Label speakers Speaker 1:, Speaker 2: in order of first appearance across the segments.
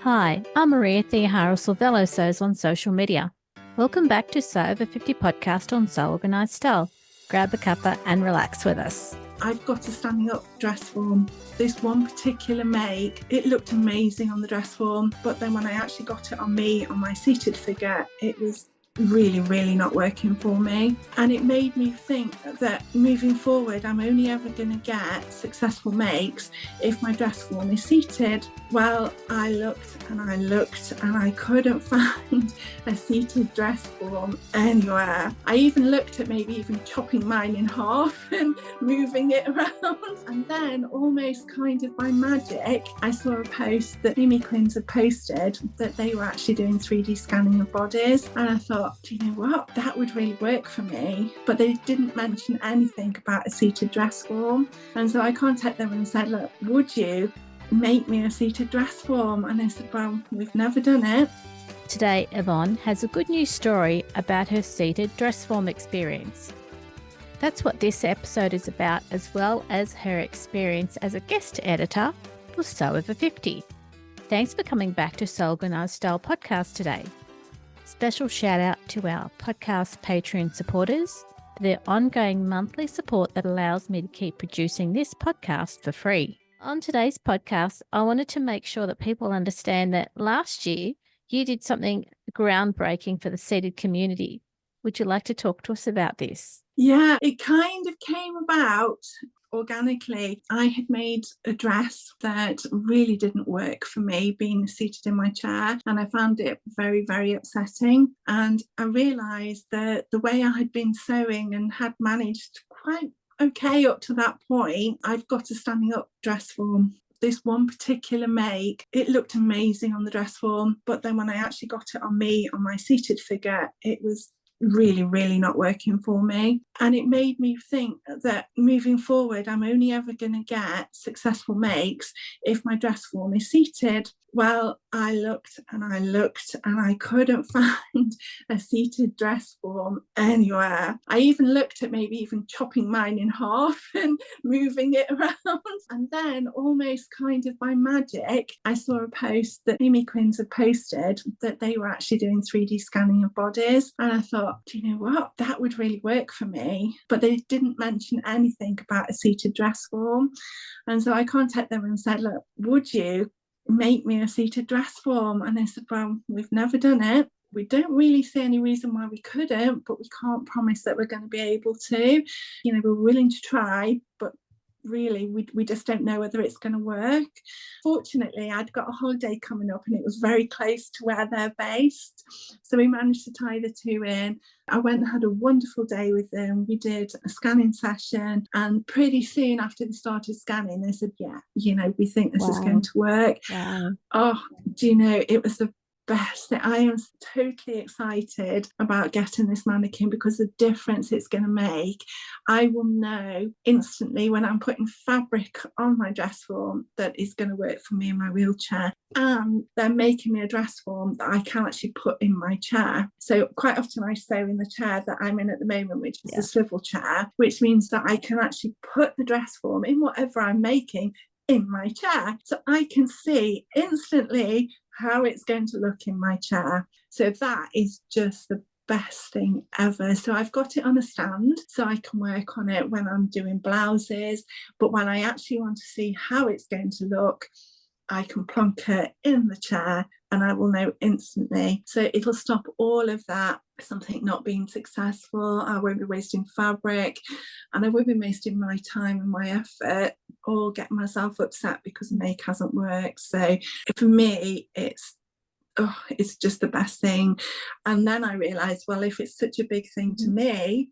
Speaker 1: Hi, I'm Maria Theohara Silvello Sews on social media. Welcome back to Sew Over 50 podcast on Sew Organised Style. Grab a cuppa and relax with us.
Speaker 2: I've got a standing up dress form. This one particular make, it looked amazing on the dress form, but then when I actually got it on me, on my seated figure, it was really not working for me. And it made me think that moving forward, I'm only ever going to get successful makes if my dress form is seated. Well, I looked and I couldn't find a seated dress form anywhere. I even looked at maybe even chopping mine in half and moving it around. And then almost kind of by magic, I saw a post that Mimi Quins had posted that they were actually doing 3D scanning of bodies. And I thought, do you know what? That would really work for me. But they didn't mention anything about a seated dress form. And so I contacted them and said, look, would you make me a seated dress form? And they said, well, we've never done it.
Speaker 1: Today, Yvonne has a good news story about her seated dress form experience. That's what this episode is about, as well as her experience as a guest editor for Sew Over 50. Thanks for coming back to Sew Organised Style podcast today. Special shout out to our podcast Patreon supporters for their ongoing monthly support that allows me to keep producing this podcast for free. On today's podcast, I wanted to make sure that people understand that last year you did something groundbreaking for the seated community. Would you like to talk to us about this?
Speaker 2: Yeah, it kind of came about organically. I had made a dress that really didn't work for me being seated in my chair, and I found it very upsetting. And I realised that the way I had been sewing and had managed quite okay up to that point, I've got a standing up dress form. This one particular make, it looked amazing on the dress form, but then when I actually got it on me, on my seated figure, it was really not working for me. And it made me think that moving forward, I'm only ever going to get successful makes if my dress form is seated. Well, I looked and I couldn't find a seated dress form anywhere. I even looked at maybe even chopping mine in half and moving it around. And then almost kind of by magic, I saw a post that Mimi Quins had posted that they were actually doing 3D scanning of bodies. And I thought, do you know what? That would really work for me. But they didn't mention anything about a seated dress form. And so I contacted them and said, look, would you make me a seated dress form? And they said, well, we've never done it. We don't really see any reason why we couldn't, but we can't promise that we're going to be able to. You know, we're willing to try, but really we just don't know whether it's going to work. Fortunately, I'd got a holiday coming up and it was very close to where they're based, so we managed to tie the two in. I went and had a wonderful day with them. We did a scanning session, and pretty soon after they started scanning, they said, yeah, you know, we think this is going to work. Oh, do you know, it was the best. I am totally excited about getting this mannequin because the difference it's going to make. I will know instantly when I'm putting fabric on my dress form that is going to work for me in my wheelchair. And they're making me a dress form that I can actually put in my chair. So quite often I sew in the chair that I'm in at the moment, which is a swivel chair, which means that I can actually put the dress form in whatever I'm making in my chair. So I can see instantly how it's going to look in my chair. So that is just the best thing ever. So I've got it on a stand so I can work on it when I'm doing blouses, but when I actually want to see how it's going to look, I can plonk it in the chair and I will know instantly. So it'll stop all of that, something not being successful. I won't be wasting fabric and I won't be wasting my time and my effort or getting myself upset because the make hasn't worked. So for me, it's just the best thing. And then I realised, well, if it's such a big thing to me,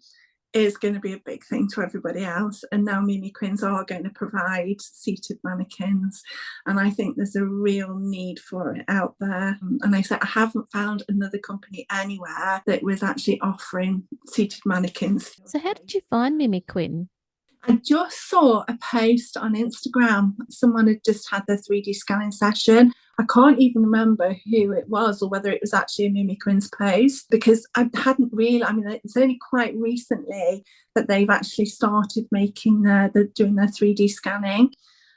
Speaker 2: is going to be a big thing to everybody else. And now Mimi Quins are going to provide seated mannequins, and I think there's a real need for it out there. And I said I haven't found another company anywhere that was actually offering seated mannequins.
Speaker 1: So how did you find Mimi Quinn?
Speaker 2: I just saw a post on Instagram. Someone had just had their 3D scanning session. I can't even remember who it was or whether it was actually a Mimi Quins post, because I hadn't really, I mean, it's only quite recently that they've actually started making doing their 3D scanning.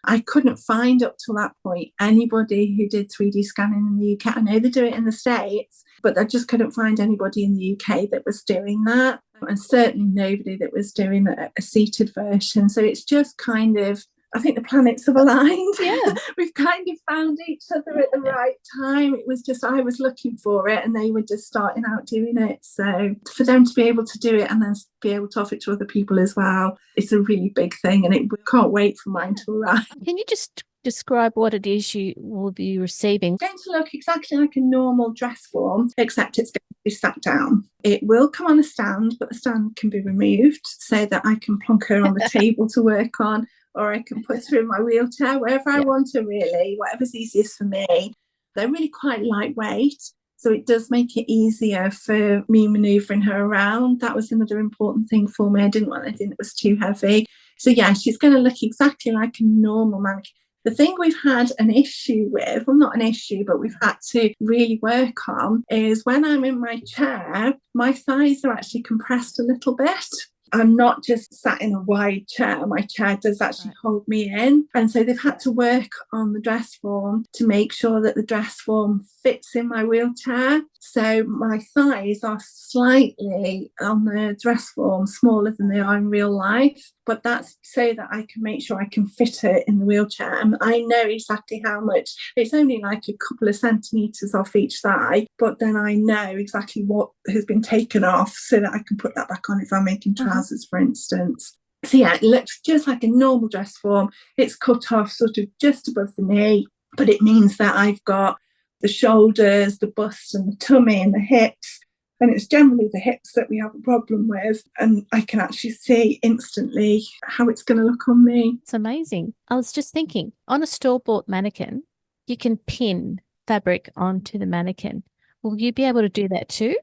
Speaker 2: I couldn't find up till that point anybody who did 3D scanning in the UK. I know they do it in the States, but I just couldn't find anybody in the UK that was doing that. And certainly nobody that was doing a seated version. So it's just kind of, I think the planets have aligned.
Speaker 1: Yeah.
Speaker 2: We've kind of found each other at the right time. It was just, I was looking for it and they were just starting out doing it. So for them to be able to do it and then be able to offer it to other people as well, it's a really big thing, and we can't wait for mine to arrive.
Speaker 1: Can you just describe what it is you will be receiving?
Speaker 2: It's going to look exactly like a normal dress form, except it's going to be sat down. It will come on a stand, but the stand can be removed so that I can plonk her on the table to work on, or I can put her in my wheelchair, wherever I want her, really, whatever's easiest for me. They're really quite lightweight, so it does make it easier for me manoeuvring her around. That was another important thing for me. I didn't want anything that was too heavy. So yeah, she's going to look exactly like a normal mannequin. The thing we've had an issue with, well, not an issue, but we've had to really work on, is when I'm in my chair, my thighs are actually compressed a little bit. I'm not just sat in a wide chair. My chair does actually hold me in. And so they've had to work on the dress form to make sure that the dress form fits in my wheelchair. So my thighs are slightly on the dress form smaller than they are in real life. But that's so that I can make sure I can fit her in the wheelchair. And I know exactly how much. It's only like a couple of centimetres off each thigh, but then I know exactly what has been taken off so that I can put that back on if I'm making trousers, for instance. So yeah, it looks just like a normal dress form. It's cut off sort of just above the knee, but it means that I've got the shoulders, the bust and the tummy and the hips. And it's generally the hips that we have a problem with. And I can actually see instantly how it's going to look on me.
Speaker 1: It's amazing. I was just thinking, on a store-bought mannequin, you can pin fabric onto the mannequin. Will you be able to do that too?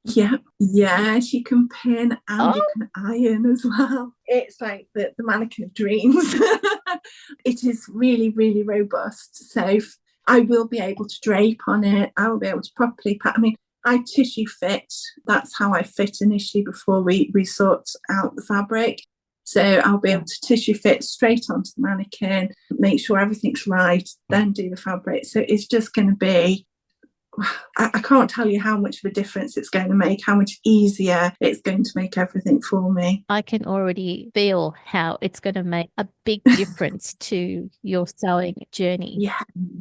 Speaker 2: Yeah, yes, you can pin and you can iron as well. It's like the mannequin of dreams. It is really, really robust. So I will be able to drape on it. I will be able to properly pat. I mean, I tissue fit. That's how I fit initially before we sort out the fabric. So I'll be able to tissue fit straight onto the mannequin, make sure everything's right, then do the fabric. So it's just going to be, I can't tell you how much of a difference it's going to make, how much easier it's going to make everything for me.
Speaker 1: I can already feel how it's going to make a big difference to your sewing journey.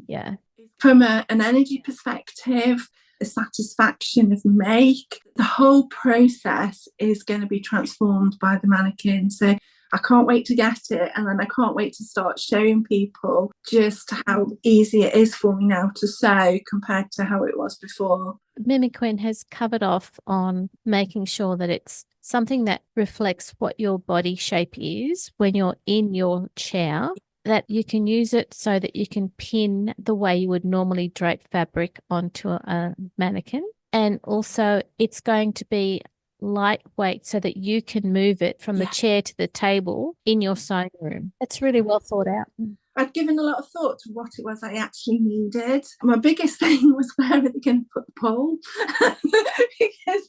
Speaker 1: Yeah.
Speaker 2: From an energy perspective, the satisfaction of make, the whole process is going to be transformed by the mannequin. So I can't wait to get it, and then I can't wait to start showing people just how easy it is for me now to sew compared to how it was before.
Speaker 1: Mimiquin has covered off on making sure that it's something that reflects what your body shape is when you're in your chair, that you can use it so that you can pin the way you would normally drape fabric onto a mannequin. And also it's going to be lightweight so that you can move it from the chair to the table in your sewing room. It's really well thought out.
Speaker 2: I'd given a lot of thought to what it was I actually needed. My biggest thing was, where are they going to put the pole? Because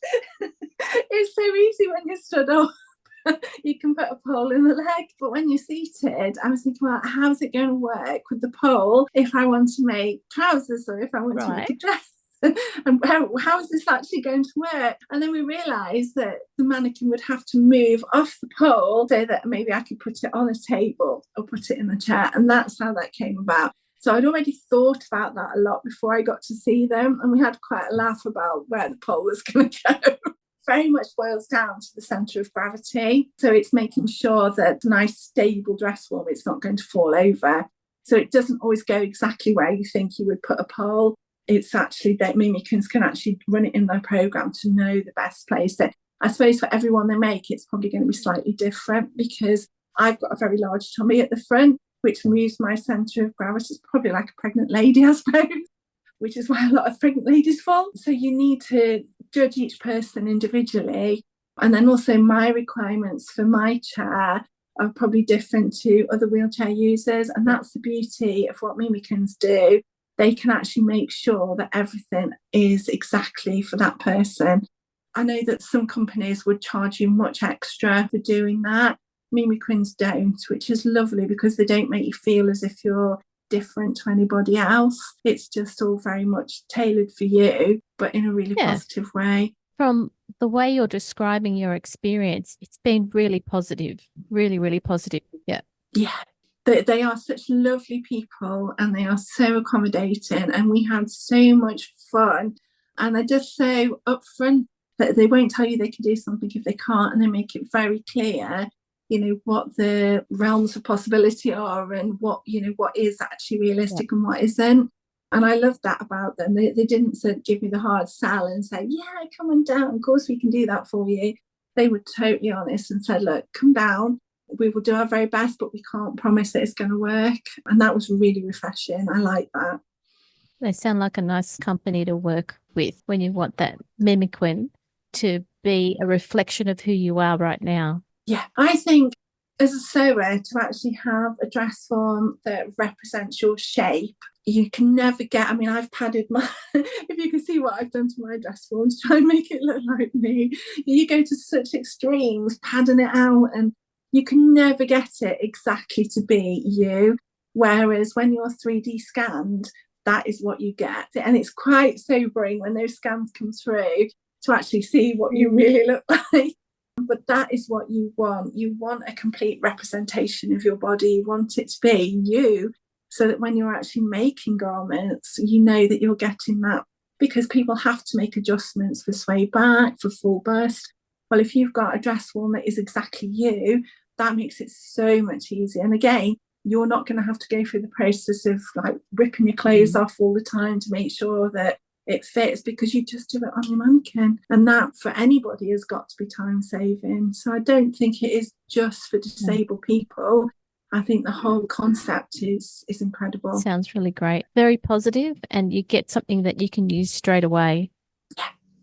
Speaker 2: it's so easy when you're stood up. You can put a pole in the leg, but when you're seated, I was thinking, well, how's it going to work with the pole if I want to make trousers or if I want to make a dress? And how is this actually going to work? And then we realised that the mannequin would have to move off the pole so that maybe I could put it on a table or put it in the chair. And that's how that came about. So I'd already thought about that a lot before I got to see them. And we had quite a laugh about where the pole was going to go. Very much boils down to the centre of gravity. So it's making sure that a nice stable dress form, it's not going to fall over. So it doesn't always go exactly where you think you would put a pole. It's actually that mimikins can actually run it in their program to know the best place. So I suppose for everyone they make, it's probably going to be slightly different, because I've got a very large tummy at the front, which moves my centre of gravity. It's probably like a pregnant lady, I suppose, which is why a lot of pregnant ladies fall. So you need to judge each person individually. And then also my requirements for my chair are probably different to other wheelchair users. And that's the beauty of what mimikins do. They can actually make sure that everything is exactly for that person. I know that some companies would charge you much extra for doing that. Mimi Quins don't, which is lovely because they don't make you feel as if you're different to anybody else. It's just all very much tailored for you, but in a really positive way.
Speaker 1: From the way you're describing your experience, it's been really positive, really, really positive. Yeah.
Speaker 2: Yeah. They are such lovely people and they are so accommodating, and we had so much fun. And they're just so upfront that they won't tell you they can do something if they can't, and they make it very clear, what the realms of possibility are and what is actually realistic and what isn't. And I love that about them. They didn't give me the hard sell and say, yeah, come on down, of course we can do that for you. They were totally honest and said, look, come down, we will do our very best, but we can't promise that it's going to work. And that was really refreshing. I like that.
Speaker 1: They sound like a nice company to work with when you want that mimicking to be a reflection of who you are right now.
Speaker 2: Yeah, I think as a sewer, to actually have a dress form that represents your shape, you can never get, I've padded my, if you can see what I've done to my dress form to try and make it look like me, you go to such extremes, padding it out, and you can never get it exactly to be you. Whereas when you're 3D scanned, that is what you get. And it's quite sobering when those scans come through to actually see what you really look like. But that is what you want. You want a complete representation of your body. You want it to be you, so that when you're actually making garments, you know that you're getting that, because people have to make adjustments for sway back, for full bust. Well, if you've got a dress form that is exactly you, that makes it so much easier. And again, you're not going to have to go through the process of like ripping your clothes off all the time to make sure that it fits, because you just do it on your mannequin. And that for anybody has got to be time saving. So I don't think it is just for disabled people. I think the whole concept is incredible.
Speaker 1: Sounds really great. Very positive, and you get something that you can use straight away.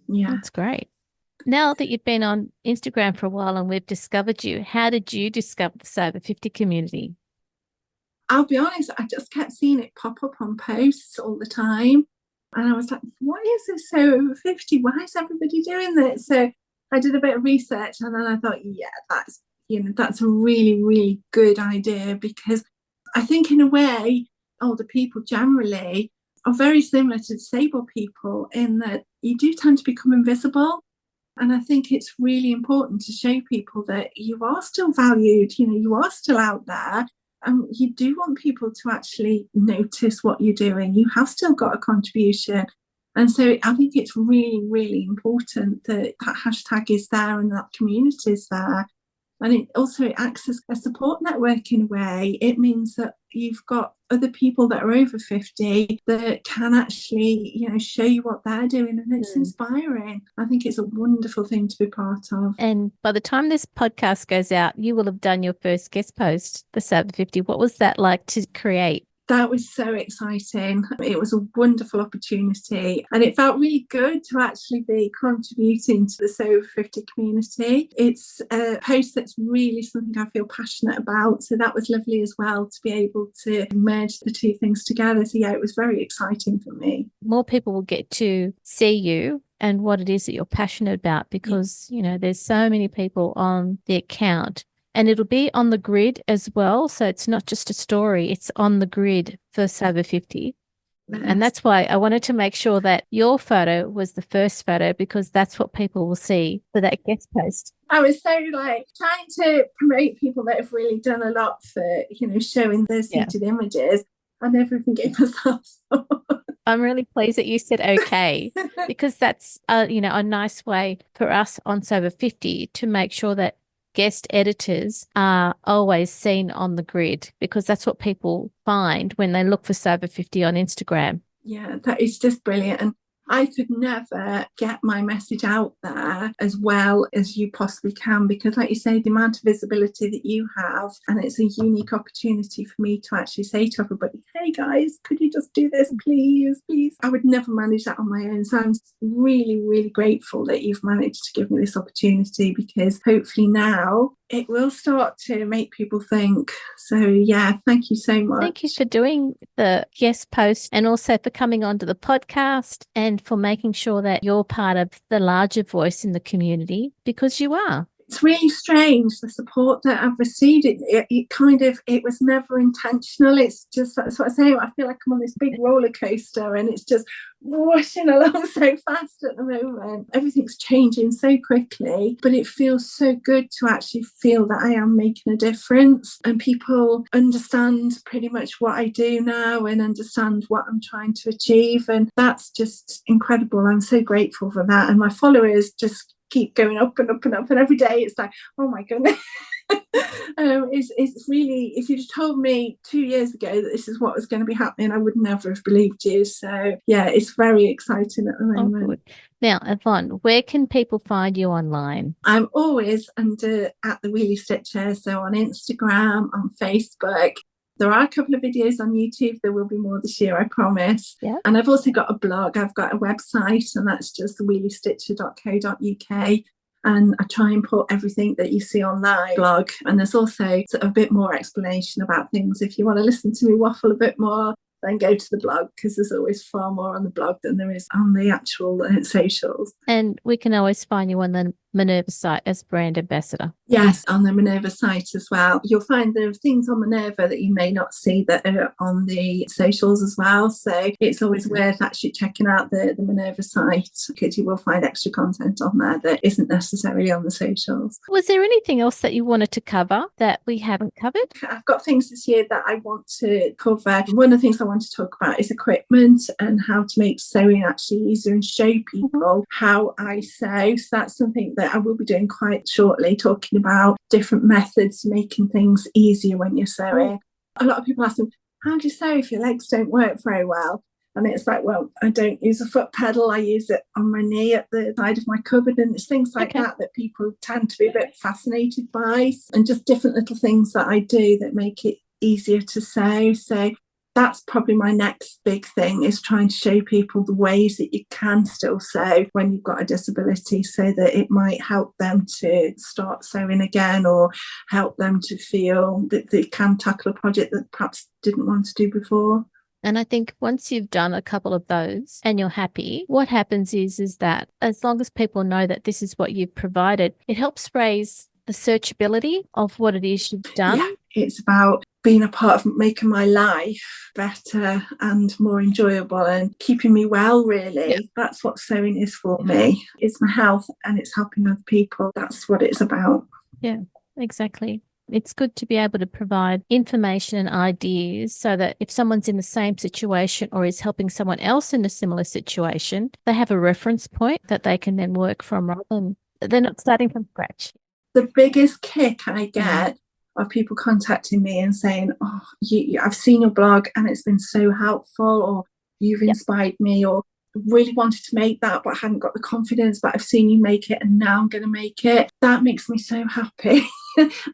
Speaker 2: Yeah.
Speaker 1: That's great. Now that you've been on Instagram for a while and we've discovered you, how did you discover the Sober 50 community?
Speaker 2: I'll be honest, I just kept seeing it pop up on posts all the time. And I was like, what is this Sober 50? Why is everybody doing this? So I did a bit of research, and then I thought, yeah, that's a really, really good idea, because I think in a way, older people generally are very similar to disabled people in that you do tend to become invisible. And I think it's really important to show people that you are still valued, you are still out there. And you do want people to actually notice what you're doing. You have still got a contribution. And so I think it's really, really important that that hashtag is there and that community is there. And it also acts as a support network in a way. It means that you've got other people that are over 50 that can actually, show you what they're doing, and it's inspiring. I think it's a wonderful thing to be part of.
Speaker 1: And by the time this podcast goes out, you will have done your first guest post, the Sober 50. What was that like to create?
Speaker 2: That was so exciting. It was a wonderful opportunity, and it felt really good to actually be contributing to the Sober 50 community. It's a post that's really something I feel passionate about, so that was lovely as well to be able to merge the two things together. So yeah, it was very exciting for me.
Speaker 1: More people will get to see you and what it is that you're passionate about, because, there's so many people on the account. And it'll be on the grid as well. So it's not just a story, it's on the grid for Sober 50. Yes. And that's why I wanted to make sure that your photo was the first photo, because that's what people will see for that guest post.
Speaker 2: I was so trying to promote people that have really done a lot for, showing their seated images. I never even gave myself
Speaker 1: I'm really pleased that you said okay, because that's, a nice way for us on Sober 50 to make sure that guest editors are always seen on the grid, because that's what people find when they look for Sober 50 on Instagram.
Speaker 2: Yeah, that is just brilliant. And I could never get my message out there as well as you possibly can, because like you say, the amount of visibility that you have, and it's a unique opportunity for me to actually say to everybody, hey guys, could you just do this, please? I would never manage that on my own. So I'm really, really grateful that you've managed to give me this opportunity, because hopefully now it will start to make people think. So yeah, thank you so much.
Speaker 1: Thank you for doing the guest post, and also for coming onto the podcast, and for making sure that you're part of the larger voice in the community, because you are.
Speaker 2: It's really strange, the support that I've received. It was never intentional. It's just, that's what I say, I feel like I'm on this big roller coaster and it's just whooshing along so fast at the moment. Everything's changing so quickly, but it feels so good to actually feel that I am making a difference and people understand pretty much what I do now and understand what I'm trying to achieve, and that's just incredible. I'm so grateful for that, and my followers just keep going up and up and up, and every day it's like, oh my goodness. It's really, if you'd told me 2 years ago that this is what was going to be happening, I would never have believed you. So yeah, it's very exciting at the moment.
Speaker 1: Good. Now, Yvonne, where can people find you online?
Speaker 2: I'm always under at the Wheelie Stitcher, so on Instagram, on Facebook. There are a couple of videos on YouTube. There will be more this year, I promise.
Speaker 1: Yeah.
Speaker 2: And I've also got a blog. I've got a website, and that's just wheeliestitcher.co.uk. And I try and put everything that you see on that blog. And there's also sort of a bit more explanation about things. If you want to listen to me waffle a bit more, then go to the blog, because there's always far more on the blog than there is on the actual socials.
Speaker 1: And we can always find you on the Minerva site as brand ambassador.
Speaker 2: Yes, on the Minerva site as well. You'll find there are things on Minerva that you may not see that are on the socials as well. So it's always worth actually checking out the Minerva site, because you will find extra content on there that isn't necessarily on the socials.
Speaker 1: Was there anything else that you wanted to cover that we haven't covered?
Speaker 2: I've got things this year that I want to cover. One of the things I want to talk about is equipment and how to make sewing actually easier and show people how I sew. So that's something that I will be doing quite shortly, talking about different methods making things easier when you're sewing. A lot of people ask me, how do you sew if your legs don't work very well? And it's like, well, I don't use a foot pedal. I use it on my knee at the side of my cupboard. And it's things like that people tend to be a bit fascinated by, and just different little things that I do that make it easier to sew. So that's probably my next big thing, is trying to show people the ways that you can still sew when you've got a disability, so that it might help them to start sewing again, or help them to feel that they can tackle a project that perhaps didn't want to do before.
Speaker 1: And I think once you've done a couple of those and you're happy, what happens is that as long as people know that this is what you've provided, it helps raise the searchability of what it is you've done.
Speaker 2: Yeah, it's about being a part of making my life better and more enjoyable and keeping me well, really. Yeah. That's what sewing is for me. It's my health and it's helping other people. That's what it's about.
Speaker 1: Yeah, exactly. It's good to be able to provide information and ideas so that if someone's in the same situation or is helping someone else in a similar situation, they have a reference point that they can then work from, rather than they're not starting from scratch.
Speaker 2: The biggest kick I get of people contacting me and saying, oh, I've seen your blog and it's been so helpful, or you've inspired me, or really wanted to make that but hadn't got the confidence, but I've seen you make it and now I'm going to make it. That makes me so happy.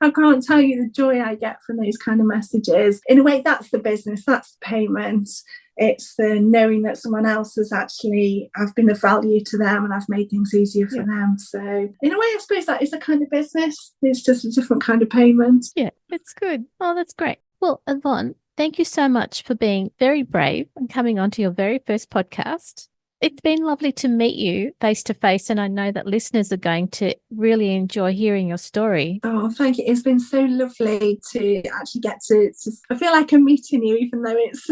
Speaker 2: I can't tell you the joy I get from those kind of messages. In a way, that's the business, that's the payment. It's the knowing that someone else has actually, I've been of value to them and I've made things easier for them. So in a way, I suppose that is a kind of business. It's just a different kind of payment.
Speaker 1: Yeah, it's good. Oh, that's great. Well, Yvonne, thank you so much for being very brave and coming on to your very first podcast. It's been lovely to meet you face to face, and I know that listeners are going to really enjoy hearing your story.
Speaker 2: Oh, thank you. It's been so lovely to actually get to I feel like I'm meeting you, even though it's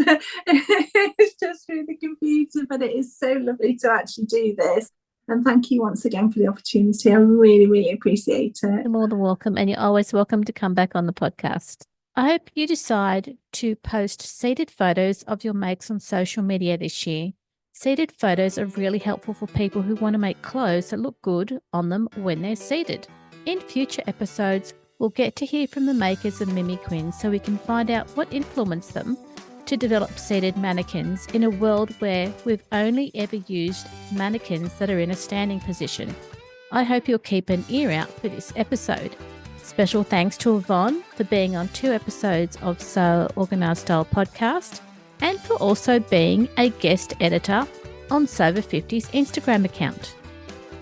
Speaker 2: it's just through the computer, but it is so lovely to actually do this. And thank you once again for the opportunity. I really, really appreciate it.
Speaker 1: You're more than welcome, and you're always welcome to come back on the podcast. I hope you decide to post seated photos of your makes on social media this year. Seated photos are really helpful for people who want to make clothes that look good on them when they're seated. In future episodes, we'll get to hear from the makers of Mimi Quinn so we can find out what influenced them to develop seated mannequins in a world where we've only ever used mannequins that are in a standing position. I hope you'll keep an ear out for this episode. Special thanks to Yvonne for being on 2 episodes of Sew Organised Style podcast, and for also being a guest editor on Sober 50's Instagram account.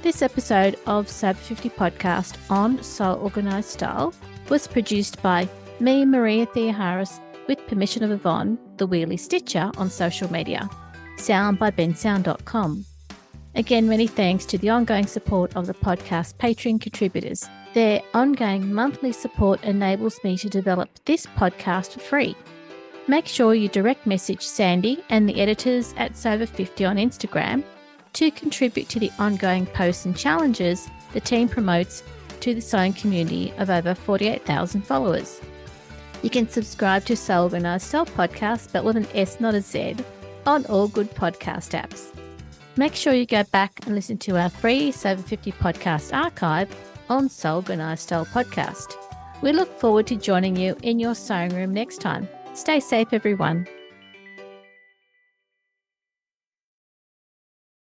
Speaker 1: This episode of Sober 50 podcast on Sew Organised Style was produced by me, Maria Theoharis, with permission of Yvonne, the Wheelie Stitcher, on social media. Sound by bensound.com. Again, many thanks to the ongoing support of the podcast Patreon contributors. Their ongoing monthly support enables me to develop this podcast for free. Make sure you direct message Sandy and the editors at Sover50 on Instagram to contribute to the ongoing posts and challenges the team promotes to the sewing community of over 48,000 followers. You can subscribe to Sew Organise Style podcast, spelled with an S, not a Z, on all good podcast apps. Make sure you go back and listen to our free Sover50 podcast archive on Sew Organise Style podcast. We look forward to joining you in your sewing room next time. Stay safe, everyone.